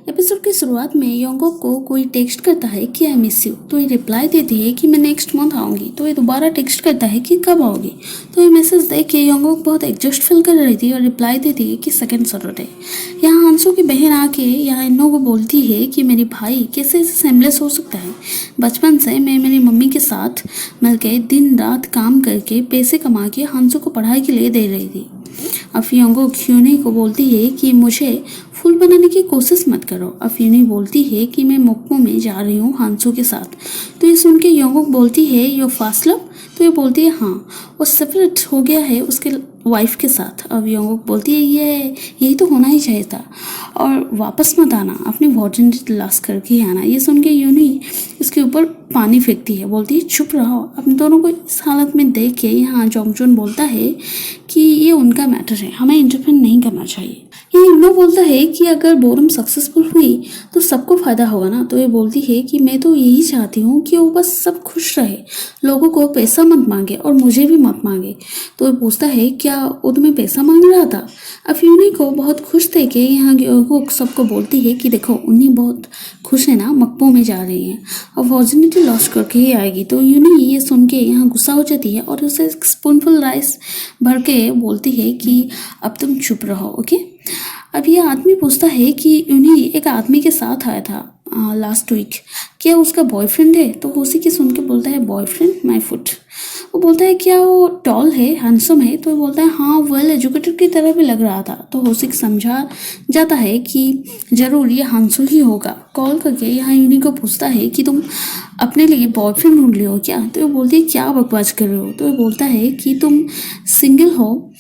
Episode की शुरुआत में योंगोक को कोई टेक्स्ट करता है कि आई मिस यू, तो ये रिप्लाई देती है कि मैं नेक्स्ट मंथ आऊँगी। तो ये दोबारा टेक्स्ट करता है कि कब आओगी। तो ये मैसेज देख के योंगोक बहुत एडजस्ट फील कर रही थी और रिप्लाई देती है कि सेकंड सैटरडे। यहाँ हंसू की बहन आके यहाँ इन्नो को बोलती है कि मेरी भाई कैसे ऐसे सेमलेस हो सकता है। बचपन से मैं मेरी मम्मी के साथ मिलकर दिन रात काम करके पैसे कमा के हंसू को पढ़ाई के लिए दे रही थी। अब योंगोक ह्यूनी को बोलती है कि मुझे फूल बनाने की कोशिश मत करो। अब ह्यूनी बोलती है कि मैं मोक्पो में जा रही हूँ हांसू के साथ। तो ये सुन के योंगोक बोलती है योर फास्ट लव। तो ये बोलती है हाँ, वो सेपरेट हो गया है उसके वाइफ के साथ। अब योंगोक बोलती है यही तो होना ही चाहिए था और वापस मत आना, अपनी वर्जिनिटी लॉस करके ही आना। ये सुन के ह्यूनी इसके ऊपर पानी फेंकती है, बोलती है चुप रहो। अपने दोनों को इस हालत में देख के यहाँ जोंगजुन बोलता है कि ये उनका मैटर है, हमें इंटरफेयर नहीं करना चाहिए। ये इन्नो बोलता है कि अगर बोरम सक्सेसफुल हुई तो सबको फायदा होगा ना। तो ये बोलती है कि मैं तो यही चाहती हूँ कि वो बस सब खुश रहे, लोगों को पैसा मत मांगे और मुझे भी मत मांगे। तो ये पूछता है क्या वो तुम्हें पैसा मांग रहा था। अब यूनी को बहुत खुश थे कि यहाँ वो सबको बोलती है कि देखो उन्हीं बहुत खुश है ना, मक्पो में जा रही हैं, अब वर्जिनिटी लॉस करके ही आएगी। तो यूनी ये सुन के यहाँ गुस्सा हो जाती है और उसे एक स्पूनफुल राइस भर के बोलती है कि अब तुम चुप रहो, ओके। अब ये आदमी पूछता है कि यूनी एक आदमी के साथ आया था लास्ट वीक, क्या उसका बॉयफ्रेंड है। तो होसी की सुन के बोलता है बॉयफ्रेंड माय फुट। वो बोलता है क्या वो टॉल है, हैंडसम है। तो वो बोलता है हाँ, वेल एजुकेटेड की तरह भी लग रहा था। तो होसिक समझा जाता है कि जरूर ये हांसू ही होगा। कॉल करके यहाँ यूनी को पूछता है कि तुम अपने लिए बॉयफ्रेंड ढूंढ रहे हो क्या। तो वो बोलती है क्या बकवास कर रहे हो। तो वो बोलता है कि तुम सिंगल हो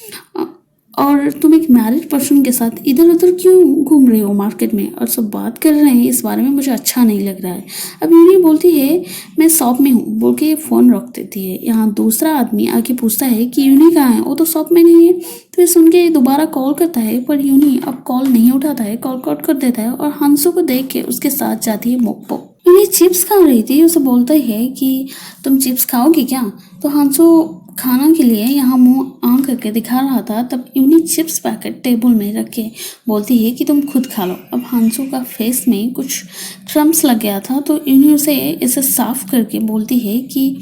और तुम एक मैरिड पर्सन के साथ इधर उधर क्यों घूम रहे हो मार्केट में और सब बात कर रहे हैं इस बारे में, मुझे अच्छा नहीं लग रहा है। अब यूनी बोलती है मैं शॉप में हूँ बोल के फ़ोन रख देती है। यहाँ दूसरा आदमी आके पूछता है कि यूनी कहाँ है, वो तो शॉप में नहीं है। तो ये सुन के दोबारा कॉल करता है पर यूनी अब कॉल नहीं उठाता है, कॉल कट कर देता है और हंसू को देख के उसके साथ जाती है मोक्पो। यूनी चिप्स खा रही थी, उसे बोलता है कि तुम चिप्स खाओगी क्या। तो हंसू खाना के लिए यहाँ मुंह आम करके दिखा रहा था, तब यूनी चिप्स पैकेट टेबल में रख के बोलती है कि तुम खुद खा लो। अब हंसू का फेस में कुछ क्रम्स लग गया था तो यूनी उसे इसे साफ करके बोलती है कि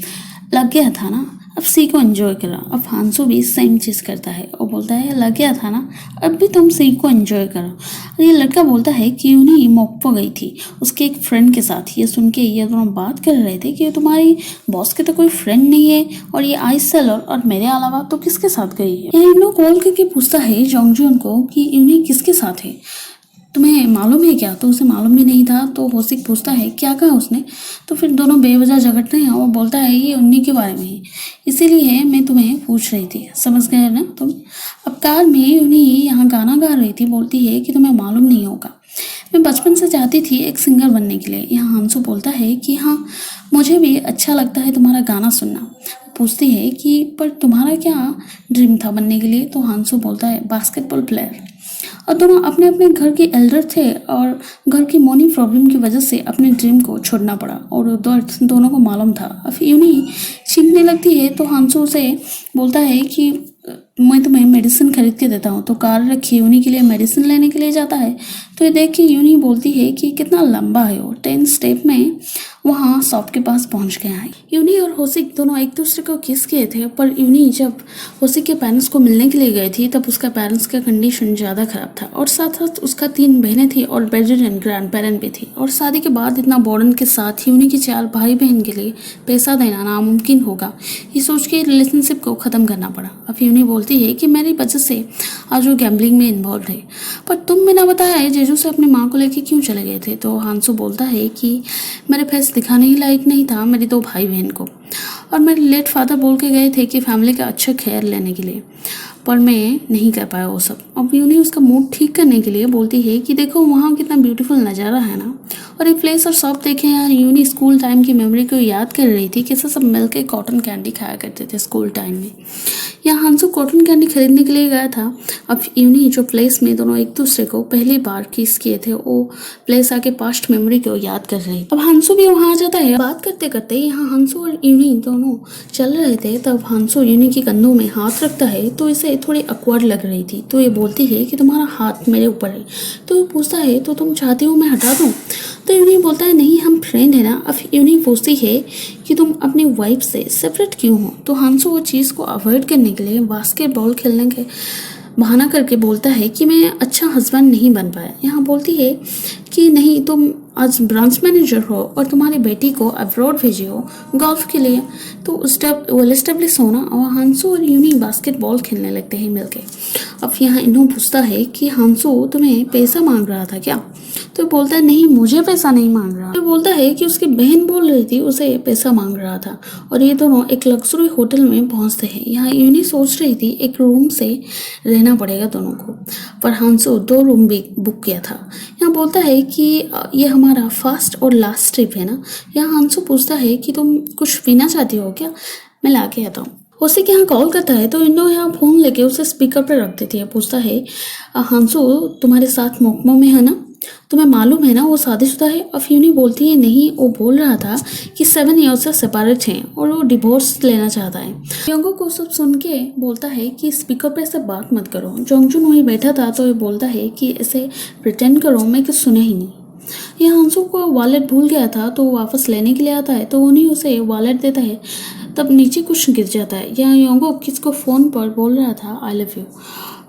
लग गया था ना, अब सी को एंजॉय करो। अब हंसू भी सेम चीज़ करता है और बोलता है लग गया था ना, अब भी तुम सी को एंजॉय करो। और ये लड़का बोलता है कि यूनी मोक्पो गई थी उसके एक फ्रेंड के साथ। ये सुन के ये दोनों बात कर रहे थे कि तुम्हारी बॉस के तो कोई फ्रेंड नहीं है और ये आइस सेलर और मेरे अलावा तो किसके साथ गई है। यहाँ इन लोग कॉल करके पूछता है जोंगजुन को कि यूनी किसके साथ है, तुम्हें मालूम है क्या। तो उसे मालूम भी नहीं था। तो होसिक पूछता है क्या कहा उसने। तो फिर दोनों बेवजह झगड़ते हैं। वो बोलता है ये उन्हीं के बारे में ही, इसीलिए मैं तुम्हें पूछ रही थी, समझ गए ना तुम। अब कार में उन्हीं यहाँ गाना गा रही थी, बोलती है कि तुम्हें मालूम नहीं होगा मैं बचपन से चाहती थी एक सिंगर बनने के लिए। यहाँ हंसू बोलता है कि हाँ मुझे भी अच्छा लगता है तुम्हारा गाना सुनना। पूछती है कि पर तुम्हारा क्या ड्रीम था बनने के लिए। तो हंसू बोलता है बास्केटबॉल प्लेयर। और दोनों अपने अपने घर के एल्डर थे और घर की मनी प्रॉब्लम की वजह से अपने ड्रीम को छोड़ना पड़ा और दर्द दोनों को मालूम था। अब यूनी चीखने लगती है तो हंसू से बोलता है कि मैं तुम्हें मेडिसिन खरीद के देता हूँ। तो कार रखी यूनी के लिए मेडिसिन लेने के लिए जाता है। तो ये देख के यूनी बोलती है कि कितना लंबा है वो, 10 स्टेप में वहाँ शॉप के पास पहुँच गया है। यूनी और होसिक दोनों एक दूसरे को किस किए थे, पर यूनी जब होसिक के पेरेंट्स को मिलने के लिए गई थी तब उसका पेरेंट्स का कंडीशन ज़्यादा ख़राब था और साथ साथ उसका 3 बहनें थी और बेडरिडन ग्रैंड पेरेंट भी थी। और शादी के बाद इतना बर्डन के साथ यूनी के 4 भाई बहन के लिए पैसा देना नामुमकिन होगा, ये सोच के रिलेशनशिप को ख़त्म करना पड़ा। अब यूनी बोलती है कि मेरी वजह से आज वो गैम्बलिंग में इन्वॉल्व है, पर तुम बिना बताए जेजू से अपनी माँ को लेके क्यों चले गए थे। तो हांसू बोलता है कि मेरे फेस दिखाने ही लायक नहीं था मेरी 2 भाई बहन को, और मेरे लेट फादर बोल के गए थे कि फैमिली का अच्छा ख्याल लेने के लिए, पर मैं नहीं कर पाया वो सब। अब यूनी उसका मूड ठीक करने के लिए बोलती है कि देखो वहाँ कितना ब्यूटीफुल नज़ारा है ना, और ये प्लेस और शॉप देखे यार, यूनी स्कूल टाइम की मेमोरी को याद कर रही थी, कैसे सब मिलके कॉटन कैंडी खाया करते थे स्कूल टाइम में। यहाँ हंसू कॉटन कैंडी खरीदने के लिए गया था। अब यूनी जो प्लेस में दोनों एक दूसरे को पहली बार किस किए थे, वो प्लेस आके पास्ट मेमोरी को याद कर रही। अब हंसू भी वहाँ आ जाता है। बात करते करते यहाँ हंसू और यूनी दोनों चल रहे थे, तब हंसू यूनी के कंधों में हाथ रखता है तो इसे थोड़ी अकवर्ड लग रही थी। तो ये बोलती है कि तुम्हारा हाथ मेरे ऊपर है। तो ये पूछता है तो तुम चाहती हो मैं हटा दूँ? तो यूनी बोलता है नहीं, हम फ्रेंड है ना। अब यूनी पूछती है कि तुम अपनी वाइफ से सेपरेट क्यों हो? तो हंसू वो चीज़ को अवॉइड करने के लिए बास्केटबॉल खेलने के बहाना करके बोलता है कि मैं अच्छा हस्बैंड नहीं बन पाया। यहाँ बोलती है कि नहीं, तुम आज ब्रांच मैनेजर हो और तुम्हारी बेटी को अब्रॉड भेजे हो गोल्फ के लिए, तो वेल एस्टेब्लिश होना। और हंसू और यूनी बास्केटबॉल खेलने लगते हैं मिलके। अब यहाँ इन्हों पूछता है कि हंसू तुम्हें पैसा मांग रहा था क्या? तो बोलता है नहीं, मुझे पैसा नहीं मांग रहा। तो बोलता है कि उसकी बहन बोल रही थी उसे पैसा मांग रहा था। और ये दोनों एक लग्जरी होटल में पहुंचते हैं। यहाँ यूनी सोच रही थी एक रूम से रहना पड़ेगा दोनों को, पर हंसू 2 रूम भी बुक किया था। यहाँ बोलता है कि ये हमारा फर्स्ट और लास्ट ट्रिप है ना। यहाँ हंसू पूछता है कि तुम कुछ पीना चाहती हो क्या, मैं ला के आता हूँ। उसे के यहाँ कॉल करता है तो इन्हों यहाँ फ़ोन लेके उसे स्पीकर पर रख देती है। पूछता है हंसू तुम्हारे साथ मोकमो में है ना, तुम्हें मालूम है ना वो शादीशुदा है? और यूनी बोलती है नहीं, वो बोल रहा था कि 7 ईयर्स से सेपरेट हैं और वो डिवोर्स लेना चाहता है। योंगो को सब सुन के बोलता है कि स्पीकर पे ऐसे बात मत करो। जोंगजुन वहीं बैठा था तो ये बोलता है कि ऐसे प्रिटेंड करो मैं कुछ सुने ही नहीं। यह हंसू को वॉलेट भूल गया था तो वापस लेने के लिए आता है, तो उन्हीं उसे वॉलेट देता है। तब नीचे कुछ गिर जाता है। यहाँ योंगो किसको फ़ोन पर बोल रहा था आई लव यू,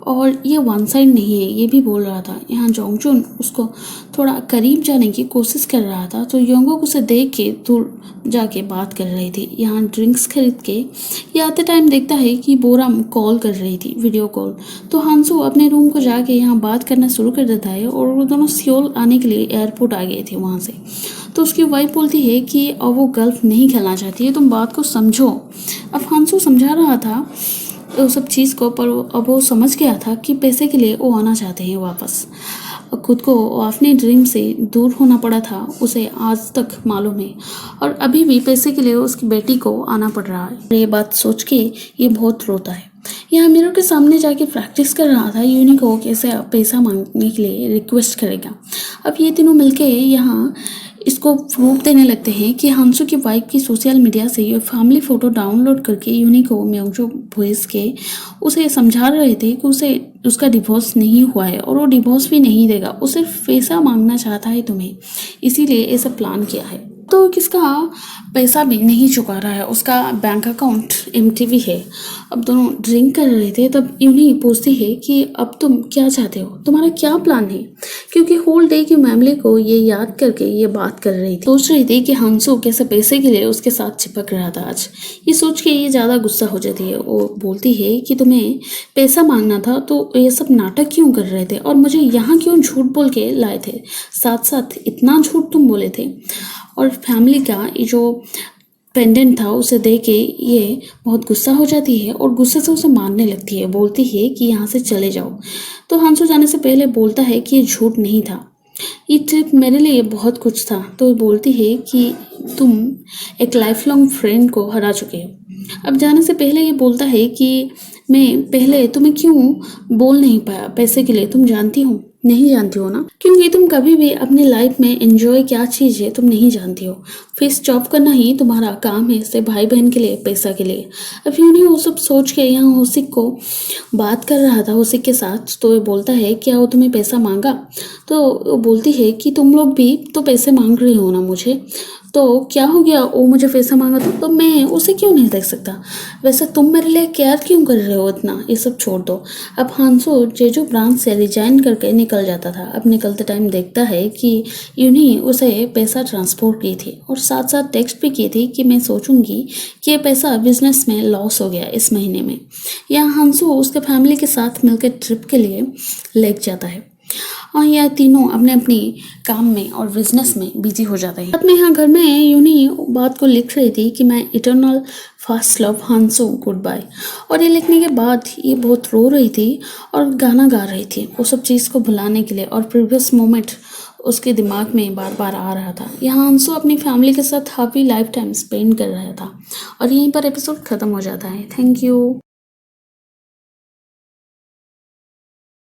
और ये वन साइड नहीं है ये भी बोल रहा था। यहाँ जोंगजुन उसको थोड़ा करीब जाने की कोशिश कर रहा था, तो योंगो उसे देख के दूर जाके बात कर रही थी। यहाँ ड्रिंक्स खरीद के ये आते टाइम देखता है कि बोराम कॉल कर रही थी, वीडियो कॉल। तो हंसू अपने रूम को जाके यहाँ बात करना शुरू कर देता है और वो दोनों सियोल आने के लिए एयरपोर्ट आ गए थे वहाँ से। तो उसकी वाइफ बोलती है कि अब वो गल्फ नहीं खेलना चाहती है, तुम बात को समझो। अब हंसू समझा रहा था वो सब चीज़ को, पर अब वो समझ गया था कि पैसे के लिए वो आना चाहते हैं वापस। खुद को अपने ड्रीम से दूर होना पड़ा था, उसे आज तक मालूम है, और अभी भी पैसे के लिए उसकी बेटी को आना पड़ रहा है। ये बात सोच के ये बहुत रोता है। यहाँ मिरर के सामने जाके प्रैक्टिस कर रहा था यूनी को कैसे पैसा मांगने के लिए रिक्वेस्ट करेगा। अब ये तीनों मिलके यहाँ इसको प्रूफ देने लगते हैं कि हंसू की वाइफ की सोशल मीडिया से ये फैमिली फ़ोटो डाउनलोड करके यूनी को म्योंगजो भेज के उसे समझा रहे थे कि उसे उसका डिवोर्स नहीं हुआ है और वो डिवोर्स भी नहीं देगा, वो सिर्फ पैसा मांगना चाहता है तुम्हें, इसीलिए ऐसा प्लान किया है। तो किसका पैसा भी नहीं चुका रहा है, उसका बैंक अकाउंट एम्प्टी है। अब दोनों ड्रिंक कर रहे थे, तब यूनी पूछती है कि अब तुम क्या चाहते हो, तुम्हारा क्या प्लान है? क्योंकि होल डे की मामले को ये याद करके ये बात कर रही थी, सोच रही थी कि हंसू कैसे पैसे के लिए उसके साथ चिपक रहा था आज। ये सोच के ये ज़्यादा गुस्सा हो जाती है। वो बोलती है कि तुम्हें पैसा मांगना था तो ये सब नाटक क्यों कर रहे थे और मुझे यहाँ क्यों झूठ बोल के लाए थे, साथ साथ इतना झूठ तुम बोले थे। और फैमिली का ये जो पेंडेंट था उसे देख के ये बहुत गुस्सा हो जाती है और गुस्से से उसे मारने लगती है। बोलती है कि यहाँ से चले जाओ। तो हंसू जाने से पहले बोलता है कि ये झूठ नहीं था, ये ट्रिप मेरे लिए बहुत कुछ था। तो बोलती है कि तुम एक लाइफ लॉन्ग फ्रेंड को हरा चुके हो। अब जाने से पहले ये बोलता है कि मैं पहले तुम्हें क्यों बोल नहीं पाया पैसे के लिए, तुम जानती हो नहीं जानती हो ना, क्योंकि तुम कभी भी अपने लाइफ में एंजॉय क्या चीज़ है तुम नहीं जानती हो। फिर जॉब करना ही तुम्हारा काम है, सिर्फ भाई बहन के लिए, पैसा के लिए। अब यूँ नहीं वो सब सोच के यहाँ होसिक को बात कर रहा था होसिक के साथ। तो ये बोलता है क्या वो तुम्हें पैसा मांगा? तो वो बोलती है कि तुम लोग भी तो पैसे मांग रहे हो ना मुझे, तो क्या हो गया, वो मुझे पैसा मांगा तो मैं उसे क्यों नहीं देख सकता? वैसे तुम मेरे लिए केयर क्यों कर रहे हो इतना? ये सब छोड़ दो। अब हंसू जेजू ब्रांच से रिजाइन करके निकल जाता था। अब निकलते टाइम देखता है कि यूनी उसे पैसा ट्रांसपोर्ट की थी और साथ साथ टेक्स्ट भी की थी कि मैं सोचूंगी कि ये पैसा बिजनेस में लॉस हो गया इस महीने में। यहाँ हंसू उसके फैमिली के साथ मिलकर ट्रिप के लिए लेक जाता है और यह तीनों अपने अपनी काम में और बिजनेस में बिजी हो जाते हैं। अपने यहाँ घर में यूनी बात को लिख रही थी कि मैं इटर्नल फर्स्ट लव हंसू गुड बाय, और ये लिखने के बाद ये बहुत रो रही थी और गाना गा रही थी वो सब चीज़ को भुलाने के लिए और प्रीवियस मोमेंट उसके दिमाग में बार बार आ रहा था। यहाँ अंशु अपनी फैमिली के साथ हैप्पी लाइफ टाइम स्पेंड कर रहा था और यहीं पर एपिसोड ख़त्म हो जाता है। Thank you.